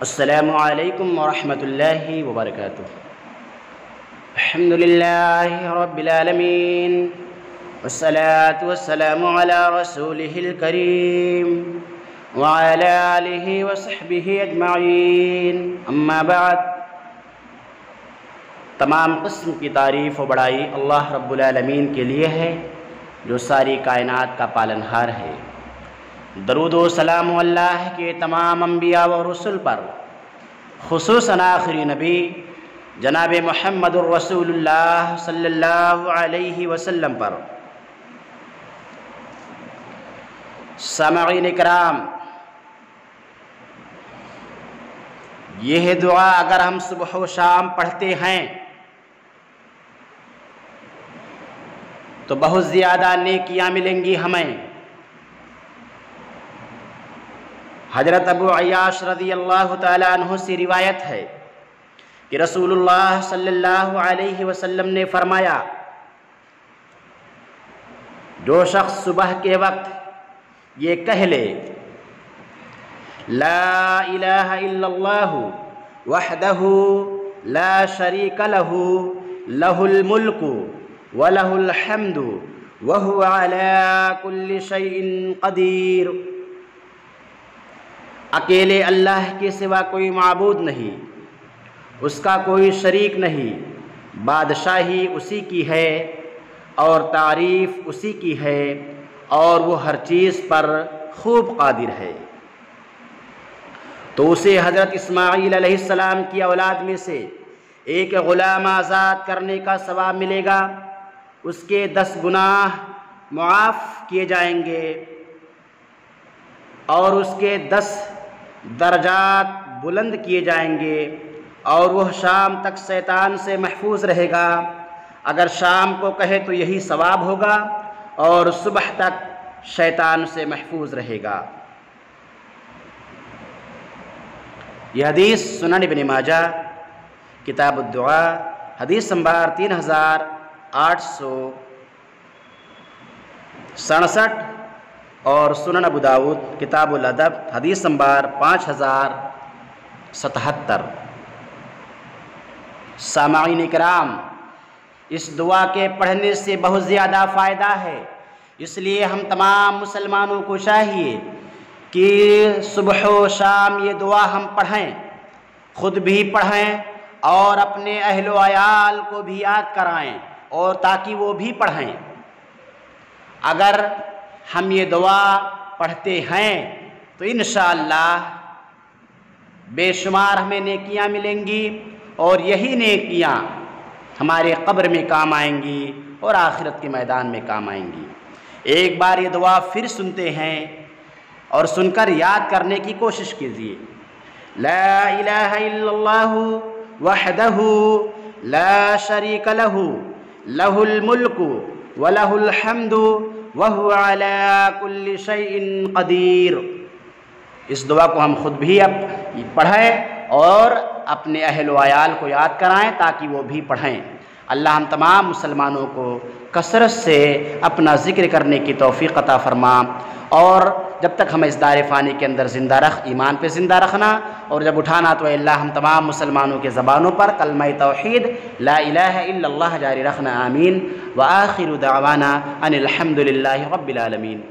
السلام علیکم ورحمۃ اللہ وبرکاتہ۔ الحمد للہ رب العالمین والصلاة والسلام علی رسولہ الکریم وعلی آلہ وصحبہ اجمعین، اما بعد۔ تمام قسم کی تعریف و بڑائی اللہ رب العالمین کے لیے ہے جو ساری کائنات کا پالنہار ہے۔ درود و سلام اللہ کے تمام انبیاء و رسل پر، خصوصاً آخری نبی جناب محمد الرسول اللہ صلی اللہ علیہ وسلم پر۔ سامعین اکرام، یہ دعا اگر ہم صبح و شام پڑھتے ہیں تو بہت زیادہ نیکیاں ملیں گی ہمیں۔ حضرت ابو عیاش رضی اللہ تعالیٰ عنہ سے روایت ہے کہ رسول اللہ صلی اللہ علیہ وسلم نے فرمایا، جو شخص صبح کے وقت یہ کہہ لے لا الہ الا اللہ وحدہ لا شریک لہ لہ الملک ولہ الحمد وہو علی کل شیء قدیر، اکیلے اللہ کے سوا کوئی معبود نہیں، اس کا کوئی شریک نہیں، بادشاہی اسی کی ہے اور تعریف اسی کی ہے، اور وہ ہر چیز پر خوب قادر ہے۔ تو اسے حضرت اسماعیل علیہ السلام کی اولاد میں سے ایک غلام آزاد کرنے کا ثواب ملے گا، اس کے 10 گناہ معاف کیے جائیں گے، اور اس کے 10 درجات بلند کیے جائیں گے، اور وہ شام تک شیطان سے محفوظ رہے گا۔ اگر شام کو کہے تو یہی ثواب ہوگا، اور صبح تک شیطان سے محفوظ رہے گا۔ یہ حدیث سنن ابن ماجہ کتاب الدعا حدیث نمبر 3867 اور سنن ابو داؤد کتاب الادب حدیث نمبر 5077۔ سامعین اکرام، اس دعا کے پڑھنے سے بہت زیادہ فائدہ ہے، اس لیے ہم تمام مسلمانوں کو چاہیے کہ صبح و شام یہ دعا ہم پڑھیں، خود بھی پڑھیں اور اپنے اہل و عیال کو بھی یاد کرائیں، اور تاکہ وہ بھی پڑھیں۔ اگر ہم یہ دعا پڑھتے ہیں تو انشاءاللہ بے شمار ہمیں نیکیاں ملیں گی، اور یہی نیکیاں ہمارے قبر میں کام آئیں گی اور آخرت کے میدان میں کام آئیں گی۔ ایک بار یہ دعا پھر سنتے ہیں اور سن کر یاد کرنے کی کوشش کیجیے۔ لا الہ الا اللہ وحدہ لا شریک لہ لہ الملک ولہ الحمد وہو علی کل شیء قدیر۔ اس دعا کو ہم خود بھی پڑھیں اور اپنے اہل و عیال کو یاد کرائیں تاکہ وہ بھی پڑھیں۔ اللہ ہم تمام مسلمانوں کو کثرت سے اپنا ذکر کرنے کی توفیق عطا فرما، اور جب تک ہمیں اس دار فانی کے اندر زندہ رکھ، ایمان پہ زندہ رکھنا، اور جب اٹھانا تو اے اللہ ہم تمام مسلمانوں کے زبانوں پر کلمہ توحید لا الہ الا اللہ جاری رکھنا، آمین۔ وآخر دعوانا ان الحمد للہ رب العالمین۔